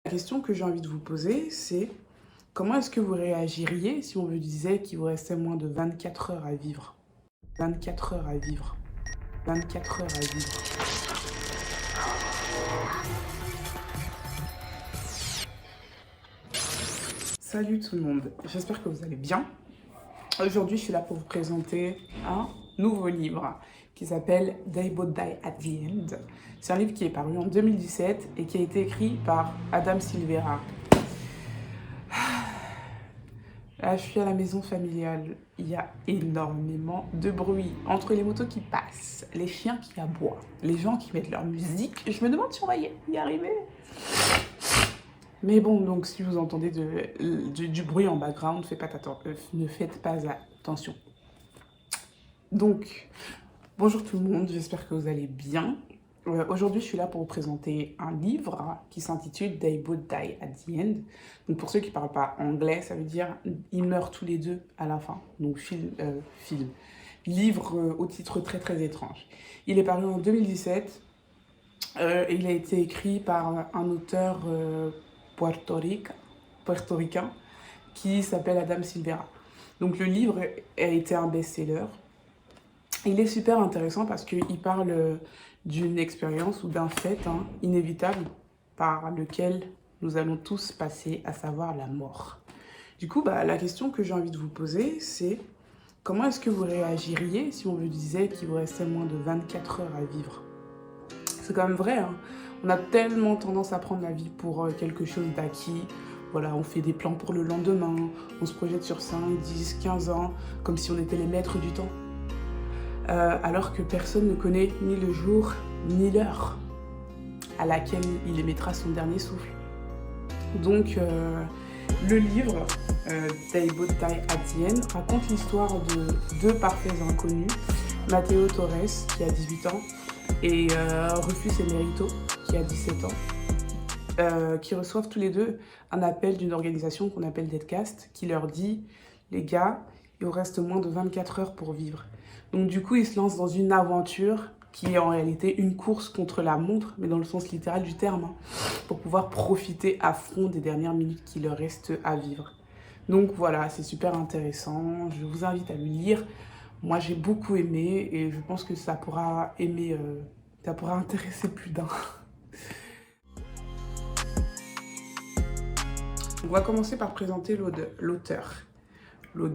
La question que j'ai envie de vous poser, c'est comment est-ce que vous réagiriez si on vous disait qu'il vous restait moins de 24 heures à vivre? 24 heures à vivre. 24 heures à vivre. Salut tout le monde, j'espère que vous allez bien. Aujourd'hui, je suis là pour vous présenter un nouveau livre qui s'appelle Day Boat Die at the End. C'est un livre qui est paru en 2017 et qui a été écrit par Adam Silvera. Là, je suis à la maison familiale. Il y a énormément de bruit entre les motos qui passent, les chiens qui aboient, les gens qui mettent leur musique. Je me demande si on va y arriver. Mais bon, donc si vous entendez du bruit en background, ne faites pas attention. Donc, bonjour tout le monde, j'espère que vous allez bien. Aujourd'hui, je suis là pour vous présenter un livre qui s'intitule They Both Die at the End. Donc, pour ceux qui ne parlent pas anglais, ça veut dire ils meurent tous les deux à la fin. Donc, livre au titre très très étrange. Il est paru en 2017 et il a été écrit par un auteur puertoricain qui s'appelle Adam Silvera. Donc, le livre a été un best-seller. Il est super intéressant parce qu'il parle d'une expérience ou d'un fait inévitable par lequel nous allons tous passer, à savoir la mort. Du coup, la question que j'ai envie de vous poser, c'est comment est-ce que vous réagiriez si on vous disait qu'il vous restait moins de 24 heures à vivre? C'est quand même vrai, hein. On a tellement tendance à prendre la vie pour quelque chose d'acquis. Voilà, on fait des plans pour le lendemain, on se projette sur 5, 10, 15 ans, comme si on était les maîtres du temps. Alors que personne ne connaît ni le jour ni l'heure à laquelle il émettra son dernier souffle. Donc, le livre, They Both Die at the End, raconte l'histoire de deux parfaits inconnus, Mateo Torres, qui a 18 ans, et Rufus Emerito, qui a 17 ans, qui reçoivent tous les deux un appel d'une organisation qu'on appelle Deadcast, qui leur dit « Les gars, il vous reste moins de 24 heures pour vivre ». Donc du coup, ils se lancent dans une aventure qui est en réalité une course contre la montre, mais dans le sens littéral du terme, pour pouvoir profiter à fond des dernières minutes qui leur restent à vivre. Donc voilà, c'est super intéressant, je vous invite à le lire. Moi, j'ai beaucoup aimé et je pense que ça pourra intéresser plus d'un. On va commencer par présenter l'auteur. On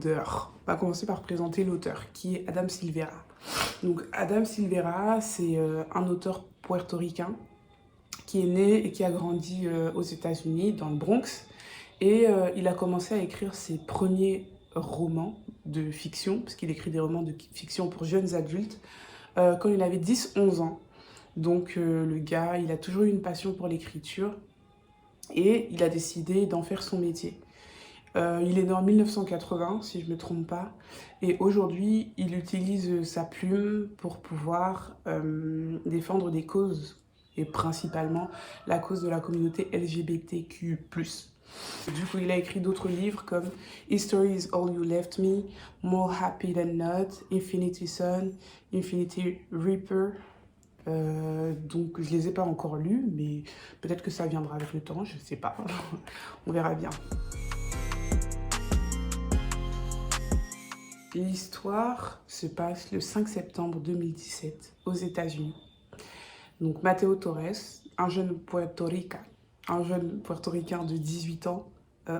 va commencer par présenter l'auteur, qui est Adam Silvera. Donc Adam Silvera, c'est un auteur puertoricain qui est né et qui a grandi aux États-Unis, dans le Bronx. Et il a commencé à écrire ses premiers romans de fiction, parce qu'il écrit des romans de fiction pour jeunes adultes, quand il avait 10-11 ans. Donc le gars, il a toujours eu une passion pour l'écriture et il a décidé d'en faire son métier. Il est né en 1980, si je ne me trompe pas, et aujourd'hui, il utilise sa plume pour pouvoir défendre des causes, et principalement la cause de la communauté LGBTQ+. Du coup, il a écrit d'autres livres comme History is All You Left Me, More Happy Than Not, Infinity Sun, Infinity Reaper. Donc, je ne les ai pas encore lus, mais peut-être que ça viendra avec le temps, je ne sais pas. On verra bien. L'histoire se passe le 5 septembre 2017 aux États-Unis. Donc Mateo Torres, un jeune Puertoricain de 18 ans,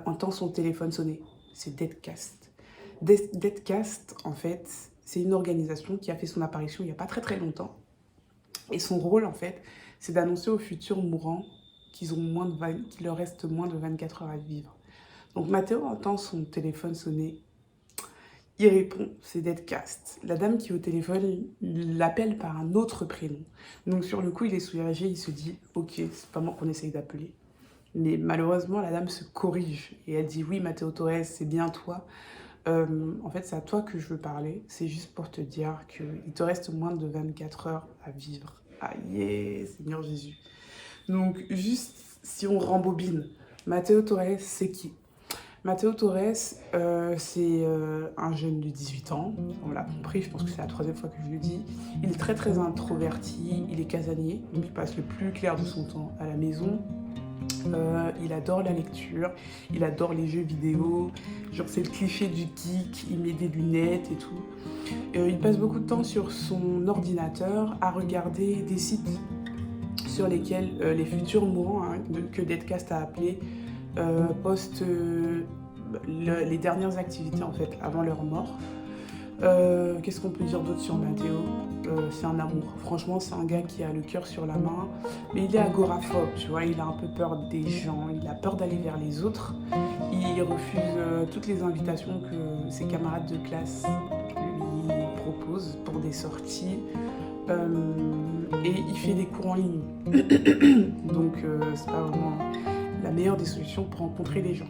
entend son téléphone sonner. C'est Deadcast. Deadcast, en fait, c'est une organisation qui a fait son apparition il n'y a pas très très longtemps. Et son rôle, en fait, c'est d'annoncer aux futurs mourants qu'il leur reste moins de 24 heures à vivre. Donc Mateo entend son téléphone sonner. Il répond, c'est Deadcast. La dame qui est au téléphone l'appelle par un autre prénom. Donc sur le coup, il est soulagé, il se dit, ok, c'est pas moi qu'on essaye d'appeler. Mais malheureusement, la dame se corrige et elle dit, oui, Mateo Torres, c'est bien toi. En fait, c'est à toi que je veux parler. C'est juste pour te dire qu'il te reste moins de 24 heures à vivre. Aïe, Seigneur Jésus. Donc juste, si on rembobine, Mateo Torres, c'est qui? Mateo Torres, c'est un jeune de 18 ans, on l'a compris, je pense que c'est la troisième fois que je le dis. Il est très très introverti, il est casanier, donc il passe le plus clair de son temps à la maison. Il adore la lecture, il adore les jeux vidéo, genre c'est le cliché du geek, il met des lunettes et tout. Il passe beaucoup de temps sur son ordinateur à regarder des sites sur lesquels les futurs mourants, hein, que Deadcast a appelé, postent les dernières activités en fait avant leur mort. Qu'est-ce qu'on peut dire d'autre sur Mathéo? C'est un amour. Franchement, c'est un gars qui a le cœur sur la main, mais il est agoraphobe, tu vois, il a un peu peur des gens, il a peur d'aller vers les autres. Il refuse toutes les invitations que ses camarades de classe lui proposent pour des sorties. Et il fait des cours en ligne. Donc, c'est pas vraiment la meilleure des solutions pour rencontrer des gens.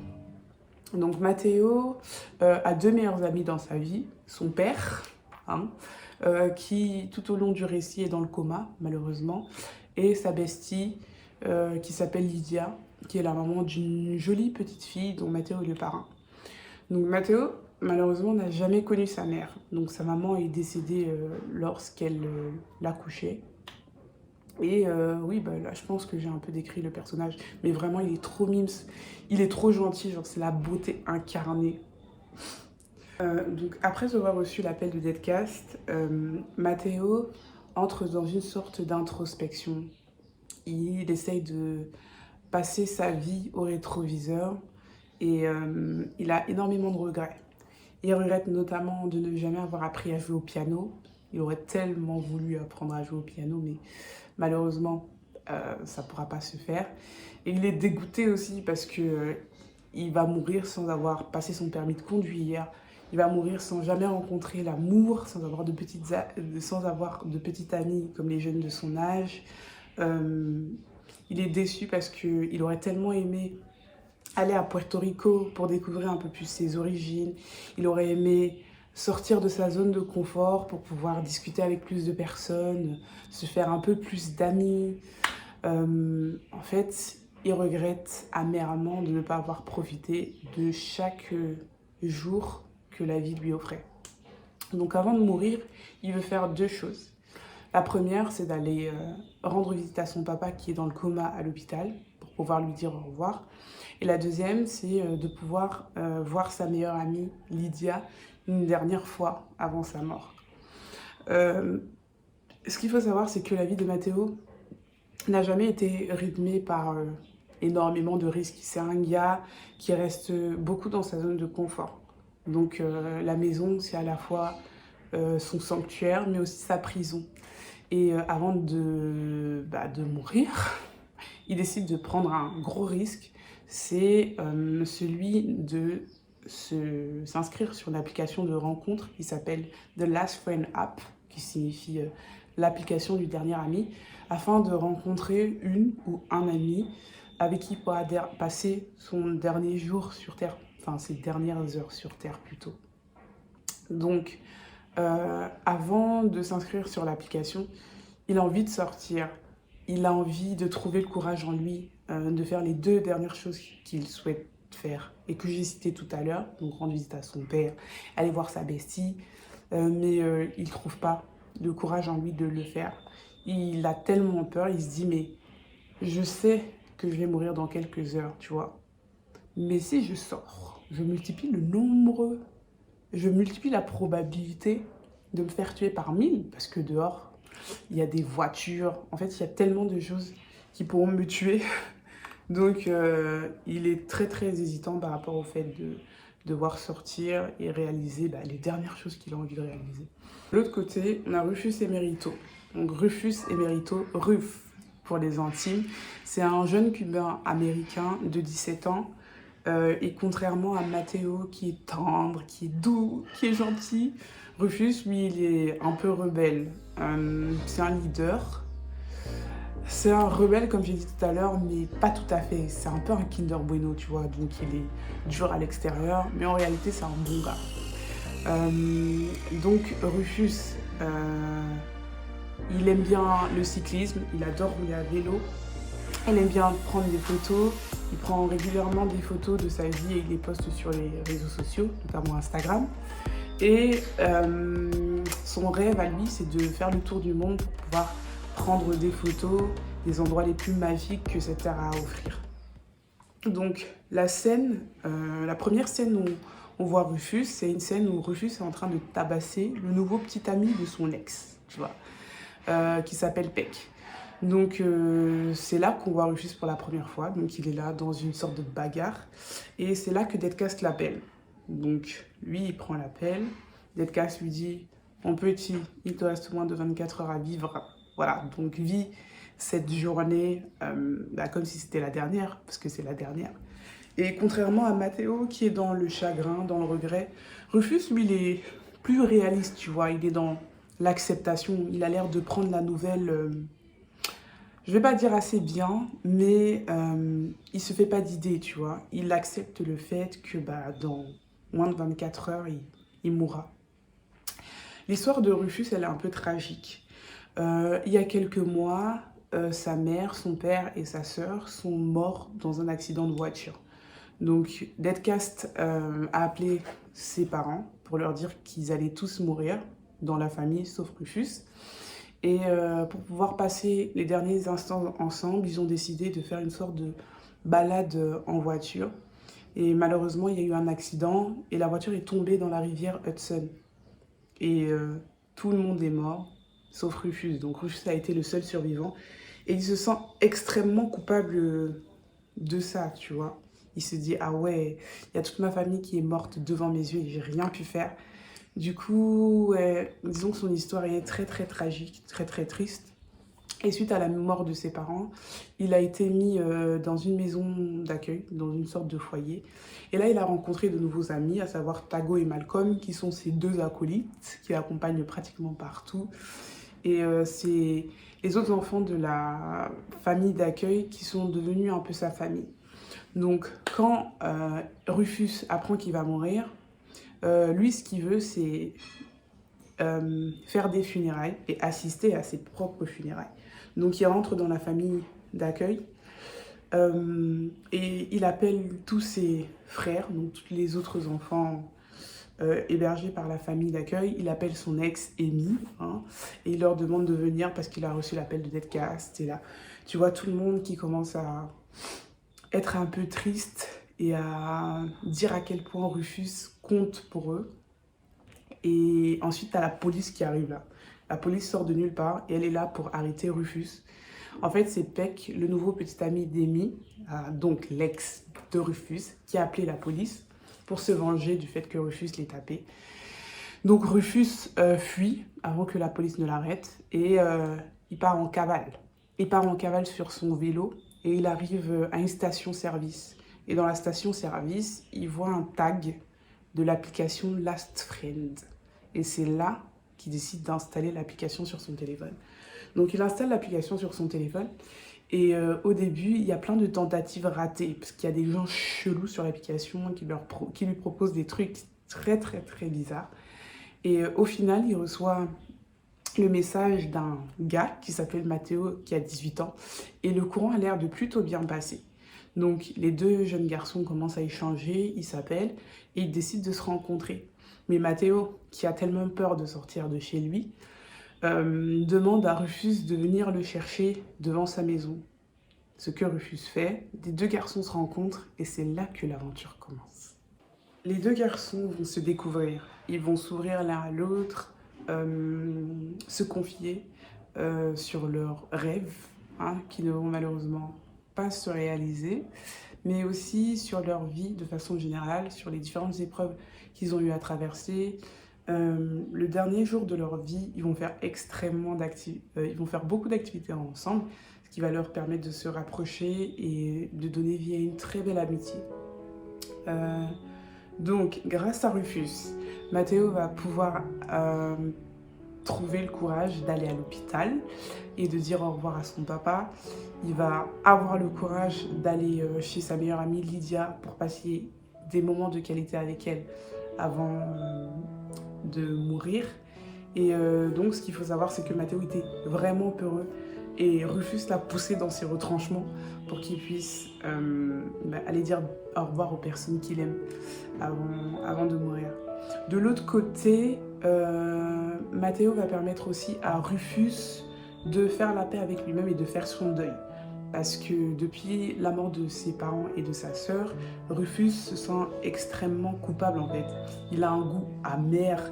Donc Mathéo a deux meilleurs amis dans sa vie, son père, hein, qui tout au long du récit est dans le coma malheureusement, et sa bestie qui s'appelle Lydia, qui est la maman d'une jolie petite fille dont Mathéo est le parrain. Donc Mathéo malheureusement n'a jamais connu sa mère, donc sa maman est décédée lorsqu'elle l'accouchait. Et oui, bah, là, je pense que j'ai un peu décrit le personnage. Mais vraiment, il est trop mimes. Il est trop gentil. Genre, c'est la beauté incarnée. Donc, après avoir reçu l'appel de Deadcast, Mathéo entre dans une sorte d'introspection. Il essaye de passer sa vie au rétroviseur. Et il a énormément de regrets. Il regrette notamment de ne jamais avoir appris à jouer au piano. Il aurait tellement voulu apprendre à jouer au piano, mais malheureusement, ça ne pourra pas se faire. Et il est dégoûté aussi parce que il va mourir sans avoir passé son permis de conduire. Il va mourir sans jamais rencontrer l'amour, sans avoir de petites amies comme les jeunes de son âge. Il est déçu parce qu'il aurait tellement aimé aller à Puerto Rico pour découvrir un peu plus ses origines. Il aurait aimé sortir de sa zone de confort pour pouvoir discuter avec plus de personnes, se faire un peu plus d'amis. En fait, il regrette amèrement de ne pas avoir profité de chaque jour que la vie lui offrait. Donc avant de mourir, il veut faire deux choses. La première, c'est d'aller rendre visite à son papa qui est dans le coma à l'hôpital pour pouvoir lui dire au revoir. Et la deuxième, c'est de pouvoir voir sa meilleure amie, Lydia, une dernière fois avant sa mort. Ce qu'il faut savoir, c'est que la vie de Mathéo n'a jamais été rythmée par énormément de risques. C'est un gars qui reste beaucoup dans sa zone de confort. Donc la maison, c'est à la fois son sanctuaire, mais aussi sa prison. Et avant de mourir, il décide de prendre un gros risque. C'est celui de s'inscrire sur une application de rencontre qui s'appelle The Last Friend App, qui signifie l'application du dernier ami, afin de rencontrer une ou un ami avec qui il pourra passer son dernier jour sur Terre, enfin ses dernières heures sur Terre plutôt. Donc, avant de s'inscrire sur l'application, il a envie de sortir, il a envie de trouver le courage en lui, de faire les deux dernières choses qu'il souhaite faire et que j'ai cité tout à l'heure, donc rendre visite à son père, aller voir sa bestie, mais il ne trouve pas le courage en lui de le faire. Il a tellement peur, il se dit mais je sais que je vais mourir dans quelques heures, tu vois. Mais si je sors, je multiplie la probabilité de me faire tuer par 1000 parce que dehors, il y a des voitures. En fait, il y a tellement de choses qui pourront me tuer. Donc, il est très, très hésitant par rapport au fait de devoir sortir et réaliser les dernières choses qu'il a envie de réaliser. De l'autre côté, on a Rufus Emerito. Donc, Rufus Emerito, Ruf pour les intimes, c'est un jeune Cubain américain de 17 ans. Et contrairement à Mathéo, qui est tendre, qui est doux, qui est gentil, Rufus, lui, il est un peu rebelle. C'est un leader. C'est un rebelle, comme j'ai dit tout à l'heure, mais pas tout à fait. C'est un peu un Kinder Bueno, tu vois. Donc, il est dur à l'extérieur, mais en réalité, c'est un bon gars. Donc, Rufus, il aime bien le cyclisme, il adore rouler à vélo. Il aime bien prendre des photos. Il prend régulièrement des photos de sa vie et il les poste sur les réseaux sociaux, notamment Instagram. Et son rêve à lui, c'est de faire le tour du monde pour pouvoir prendre des photos des endroits les plus magiques que cette terre a à offrir. Donc la première scène où on voit Rufus, c'est une scène où Rufus est en train de tabasser le nouveau petit ami de son ex, tu vois, qui s'appelle Peck. Donc c'est là qu'on voit Rufus pour la première fois, donc il est là dans une sorte de bagarre, et c'est là que Deadcast l'appelle. Donc lui il prend l'appel, Deadcast lui dit mon petit, il te reste moins de 24 heures à vivre, voilà, donc vis cette journée comme si c'était la dernière, parce que c'est la dernière. Et contrairement à Matteo qui est dans le chagrin, dans le regret, Rufus lui il est plus réaliste, tu vois, il est dans l'acceptation, il a l'air de prendre la nouvelle je vais pas dire assez bien, mais il se fait pas d'idée, tu vois. Il accepte le fait que dans moins de 24 heures, il mourra. L'histoire de Rufus, elle est un peu tragique. Il y a quelques mois, sa mère, son père et sa sœur sont morts dans un accident de voiture. Donc, Deadcast a appelé ses parents pour leur dire qu'ils allaient tous mourir dans la famille, sauf Rufus. Et pour pouvoir passer les derniers instants ensemble, ils ont décidé de faire une sorte de balade en voiture. Et malheureusement, il y a eu un accident et la voiture est tombée dans la rivière Hudson. Et tout le monde est mort, sauf Rufus. Donc Rufus a été le seul survivant. Et il se sent extrêmement coupable de ça, tu vois. Il se dit, ah ouais, il y a toute ma famille qui est morte devant mes yeux et j'ai rien pu faire. Du coup, ouais, disons que son histoire est très très tragique, très très triste. Et suite à la mort de ses parents, il a été mis dans une maison d'accueil, dans une sorte de foyer. Et là, il a rencontré de nouveaux amis, à savoir Tago et Malcolm, qui sont ses deux acolytes, qui l'accompagnent pratiquement partout. Et c'est les autres enfants de la famille d'accueil qui sont devenus un peu sa famille. Donc, quand Rufus apprend qu'il va mourir, lui, ce qu'il veut, c'est faire des funérailles et assister à ses propres funérailles. Donc, il rentre dans la famille d'accueil et il appelle tous ses frères, donc tous les autres enfants hébergés par la famille d'accueil. Il appelle son ex, Amy, hein, et il leur demande de venir parce qu'il a reçu l'appel de Deadcast. Et là, tu vois tout le monde qui commence à être un peu triste et à dire à quel point Rufus compte pour eux. Et ensuite, tu as la police qui arrive là. La police sort de nulle part et elle est là pour arrêter Rufus. En fait, c'est Peck, le nouveau petit ami d'Amy, donc l'ex de Rufus, qui a appelé la police pour se venger du fait que Rufus l'ait tapé. Donc Rufus fuit avant que la police ne l'arrête et il part en cavale. Il part en cavale sur son vélo et il arrive à une station-service. Et dans la station-service, il voit un tag de l'application Last Friend. Et c'est là qu'il décide d'installer l'application sur son téléphone. Donc il installe l'application sur son téléphone et au début, il y a plein de tentatives ratées parce qu'il y a des gens chelous sur l'application qui lui proposent des trucs très très très bizarres. Et au final, il reçoit le message d'un gars qui s'appelle Matteo, qui a 18 ans. Et le courant a l'air de plutôt bien passer. Donc les deux jeunes garçons commencent à échanger, ils s'appellent et ils décident de se rencontrer. Mais Matteo, qui a tellement peur de sortir de chez lui, demande à Rufus de venir le chercher devant sa maison. Ce que Rufus fait, les deux garçons se rencontrent et c'est là que l'aventure commence. Les deux garçons vont se découvrir, ils vont s'ouvrir l'un à l'autre, se confier sur leurs rêves, hein, qui ne vont malheureusement pas se réaliser, mais aussi sur leur vie de façon générale, sur les différentes épreuves qu'ils ont eu à traverser. Le dernier jour de leur vie, ils vont faire ils vont faire beaucoup d'activités ensemble, ce qui va leur permettre de se rapprocher et de donner vie à une très belle amitié. Donc, grâce à Rufus, Matteo va pouvoir trouver le courage d'aller à l'hôpital et de dire au revoir à son papa. Il va avoir le courage d'aller chez sa meilleure amie Lydia pour passer des moments de qualité avec elle avant de mourir. Et donc, ce qu'il faut savoir, c'est que Matteo était vraiment peureux et Rufus l'a poussé dans ses retranchements pour qu'il puisse aller dire au revoir aux personnes qu'il aime avant de mourir. De l'autre côté, Matteo va permettre aussi à Rufus de faire la paix avec lui-même et de faire son deuil. parce que depuis la mort de ses parents et de sa sœur, Rufus se sent extrêmement coupable en fait. Il a un goût amer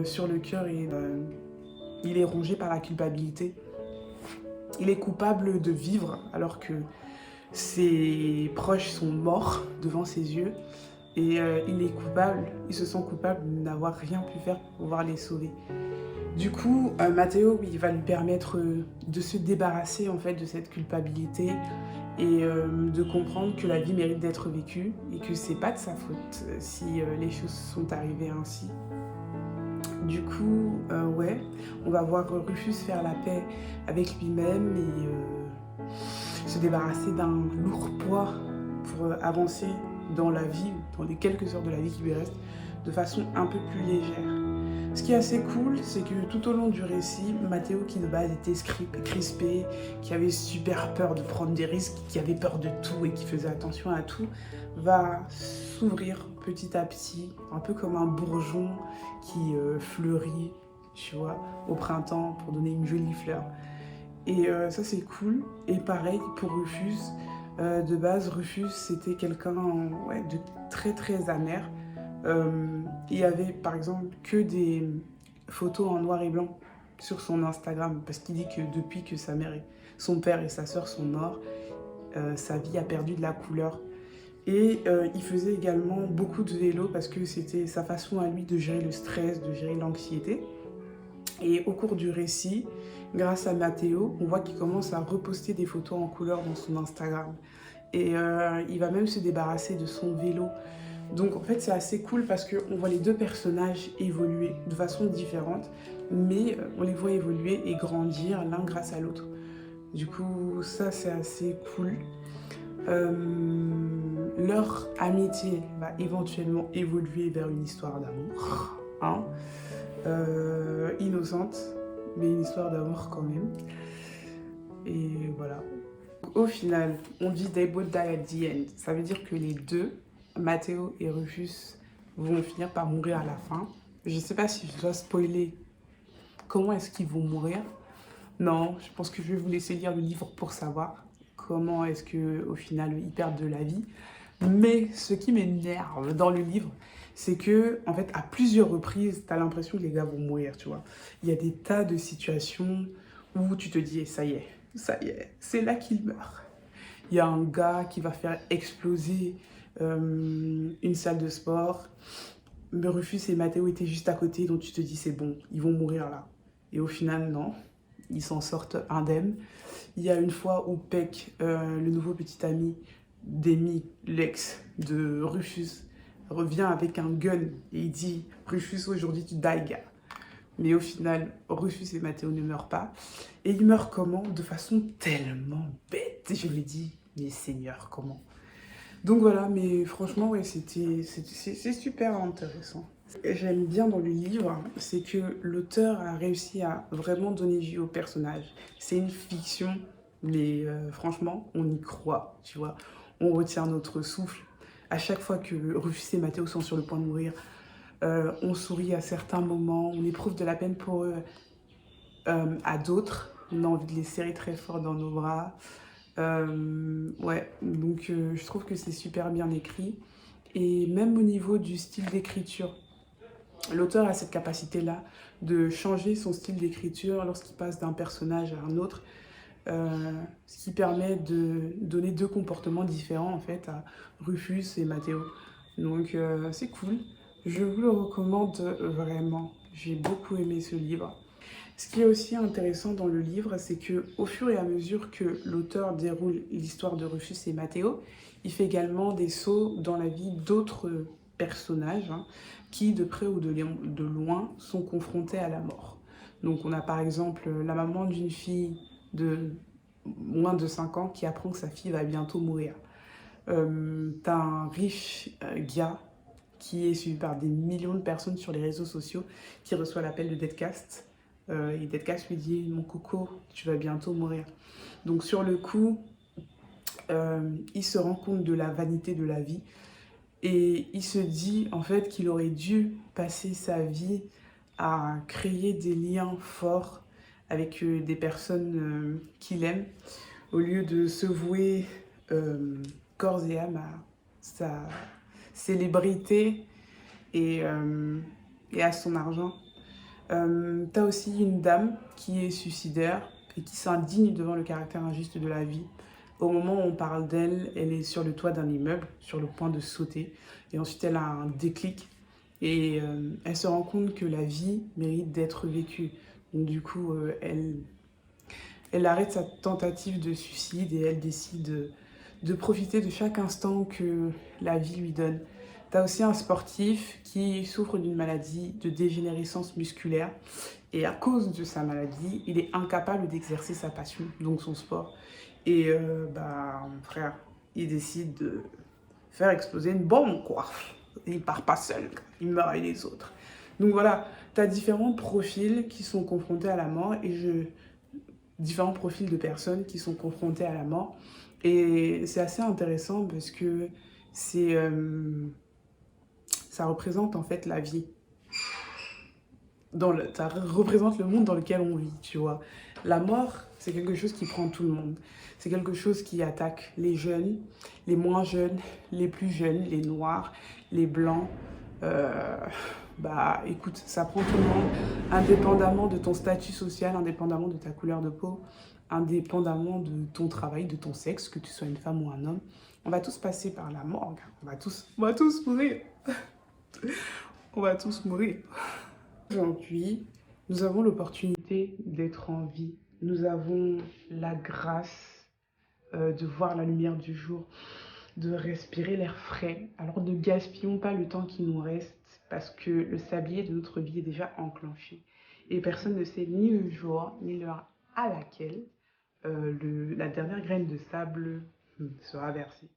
sur le cœur et il est rongé par la culpabilité. Il est coupable de vivre alors que ses proches sont morts devant ses yeux. Et il est coupable, il se sent coupable de n'avoir rien pu faire pour pouvoir les sauver. Du coup, Matteo, oui, va lui permettre de se débarrasser en fait de cette culpabilité et de comprendre que la vie mérite d'être vécue et que c'est pas de sa faute si les choses sont arrivées ainsi. Du coup, ouais, on va voir Rufus faire la paix avec lui-même et se débarrasser d'un lourd poids pour avancer dans la vie, dans les quelques heures de la vie qui lui restent, de façon un peu plus légère. Ce qui est assez cool, c'est que tout au long du récit, Matteo, qui de base était crispé, qui avait super peur de prendre des risques, qui avait peur de tout et qui faisait attention à tout, va s'ouvrir petit à petit, un peu comme un bourgeon qui fleurit, tu vois, au printemps pour donner une jolie fleur. Et ça, c'est cool. Et pareil pour Rufus. De base, Rufus, c'était quelqu'un ouais, de très très amer. Il y avait par exemple que des photos en noir et blanc sur son Instagram parce qu'il dit que depuis que sa mère, son père et sa sœur sont morts, sa vie a perdu de la couleur. Et il faisait également beaucoup de vélo parce que c'était sa façon à lui de gérer le stress, de gérer l'anxiété. Et au cours du récit, grâce à Matteo, on voit qu'il commence à reposter des photos en couleur dans son Instagram. Et il va même se débarrasser de son vélo. Donc en fait c'est assez cool parce qu'on voit les deux personnages évoluer de façon différente, mais on les voit évoluer et grandir l'un grâce à l'autre. Du coup ça c'est assez cool. Leur amitié va éventuellement évoluer vers une histoire d'amour, hein, innocente, mais une histoire d'amour quand même. Et voilà. Au final, on dit they both die at the end. Ça veut dire que les deux, Matteo et Rufus, vont finir par mourir à la fin. Je ne sais pas si je dois spoiler comment est-ce qu'ils vont mourir. Non, je pense que je vais vous laisser lire le livre pour savoir comment est-ce qu'au final ils perdent de la vie. Mais ce qui m'énerve dans le livre, c'est que, en fait, à plusieurs reprises, tu as l'impression que les gars vont mourir, tu vois. Il y a des tas de situations où tu te dis, ça y est, c'est là qu'il meurt. Il y a un gars qui va faire exploser une salle de sport. Mais Rufus et Matteo étaient juste à côté, donc tu te dis, c'est bon, ils vont mourir là. Et au final, non, ils s'en sortent indemnes. Il y a une fois où Peck, le nouveau petit ami d'Amy, l'ex de Rufus, revient avec un gun et il dit « Rufus, aujourd'hui tu die, gars ». Mais au final, Rufus et Matteo ne meurent pas. Et ils meurent comment? De façon tellement bête. Et je me dis « Mais Seigneur, comment ?» Donc voilà, mais franchement, ouais, c'est super intéressant. Ce que j'aime bien dans le livre, c'est que l'auteur a réussi à vraiment donner vie au personnage. C'est une fiction, mais franchement, on y croit, tu vois. On retient notre souffle. À chaque fois que Rufus et Matteo sont sur le point de mourir, on sourit à certains moments, on éprouve de la peine pour eux. À d'autres, on a envie de les serrer très fort dans nos bras. Ouais, donc je trouve que c'est super bien écrit. Et même au niveau du style d'écriture, l'auteur a cette capacité-là de changer son style d'écriture lorsqu'il passe d'un personnage à un autre, ce qui permet de donner deux comportements différents en fait à Rufus et Matteo. Donc c'est cool, je vous le recommande vraiment, j'ai beaucoup aimé ce livre. Ce qui est aussi intéressant dans le livre, c'est que au fur et à mesure que l'auteur déroule l'histoire de Rufus et Matteo, il fait également des sauts dans la vie d'autres personnages hein, qui, de près ou de loin, sont confrontés à la mort. Donc on a par exemple la maman d'une fille de moins de 5 ans qui apprend que sa fille va bientôt mourir. T'as un riche gars qui est suivi par des millions de personnes sur les réseaux sociaux qui reçoit l'appel de Deadcast. Et Deadcast lui dit « Mon coco, tu vas bientôt mourir ». Donc sur le coup, il se rend compte de la vanité de la vie et il se dit en fait qu'il aurait dû passer sa vie à créer des liens forts avec des personnes qu'il aime au lieu de se vouer corps et âme à sa célébrité et à son argent. T'as aussi une dame qui est suicidaire et qui s'indigne devant le caractère injuste de la vie. Au moment où on parle d'elle, elle est sur le toit d'un immeuble, sur le point de sauter. Et ensuite, elle a un déclic et elle se rend compte que la vie mérite d'être vécue. Donc, du coup, elle arrête sa tentative de suicide et elle décide de profiter de chaque instant que la vie lui donne. Tu as aussi un sportif qui souffre d'une maladie de dégénérescence musculaire et à cause de sa maladie, il est incapable d'exercer sa passion, donc son sport. Et mon frère, il décide de faire exploser une bombe, quoi. Il part pas seul, il meurt avec les autres. Donc voilà, tu as différents profils qui sont confrontés à la mort différents profils de personnes qui sont confrontées à la mort. Et c'est assez intéressant parce que ça représente en fait la vie. Ça représente le monde dans lequel on vit, tu vois. La mort, c'est quelque chose qui prend tout le monde. C'est quelque chose qui attaque les jeunes, les moins jeunes, les plus jeunes, les noirs, les blancs. Écoute, ça prend tout le monde, indépendamment de ton statut social, indépendamment de ta couleur de peau, indépendamment de ton travail, de ton sexe, que tu sois une femme ou un homme. On va tous passer par la morgue. On va tous mourir. On va tous mourir. Aujourd'hui, nous avons l'opportunité d'être en vie. Nous avons la grâce de voir la lumière du jour, de respirer l'air frais. Alors ne gaspillons pas le temps qui nous reste parce que le sablier de notre vie est déjà enclenché. Et personne ne sait ni le jour, ni l'heure à laquelle la dernière graine de sable sera versée.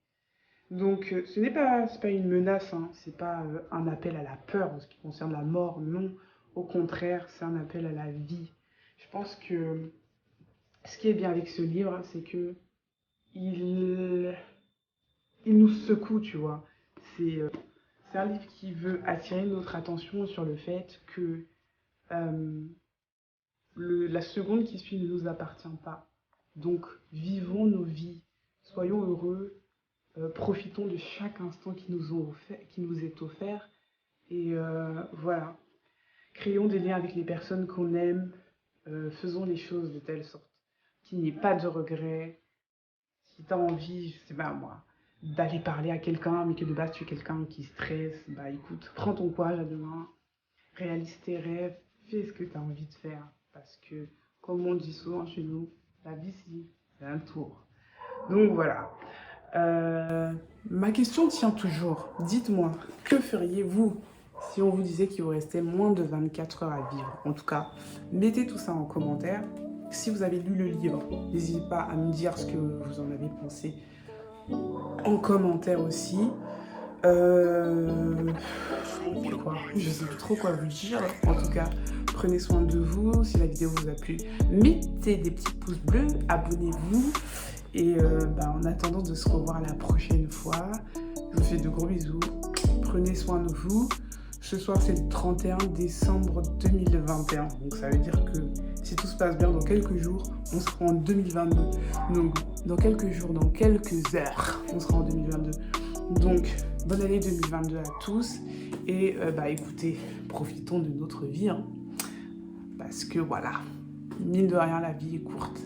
Donc ce n'est pas une menace, hein. C'est pas un appel à la peur en ce qui concerne la mort, non. Au contraire, c'est un appel à la vie. Je pense que ce qui est bien avec ce livre, c'est que il nous secoue, tu vois. C'est un livre qui veut attirer notre attention sur le fait que la seconde qui suit ne nous appartient pas. Donc, vivons nos vies, soyons heureux, profitons de chaque instant qui nous est offert. Et voilà, créons des liens avec les personnes qu'on aime, faisons les choses de telle sorte qu'il n'y ait pas de regrets. Si tu as envie, je sais pas moi, d'aller parler à quelqu'un, mais que de base tu es quelqu'un qui stresse, écoute, prends ton courage à deux mains, réalise tes rêves, fais ce que tu as envie de faire. Parce que, comme on dit souvent chez nous, la vie c'est un tour. Donc voilà. Ma question tient toujours. Dites-moi, que feriez-vous si on vous disait qu'il vous restait moins de 24 heures à vivre? En tout cas, mettez tout ça en commentaire. Si vous avez lu le livre, n'hésitez pas à me dire ce que vous en avez pensé en commentaire aussi. Je sais plus trop quoi vous dire. En tout cas, prenez soin de vous. Si la vidéo vous a plu, mettez des petits pouces bleus, abonnez-vous. Et en attendant de se revoir la prochaine fois, je vous fais de gros bisous. Prenez soin de vous. Ce soir, c'est le 31 décembre 2021. Donc, ça veut dire que si tout se passe bien, dans quelques jours, on sera en 2022. Donc, dans quelques jours, dans quelques heures, on sera en 2022. Donc, bonne année 2022 à tous. Et écoutez, profitons de notre vie. Hein, parce que voilà, mine de rien, la vie est courte.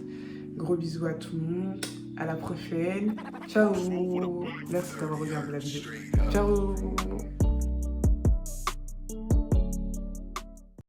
Gros bisous à tout le monde. À la prochaine. Ciao. Merci d'avoir regardé la vidéo. Ciao.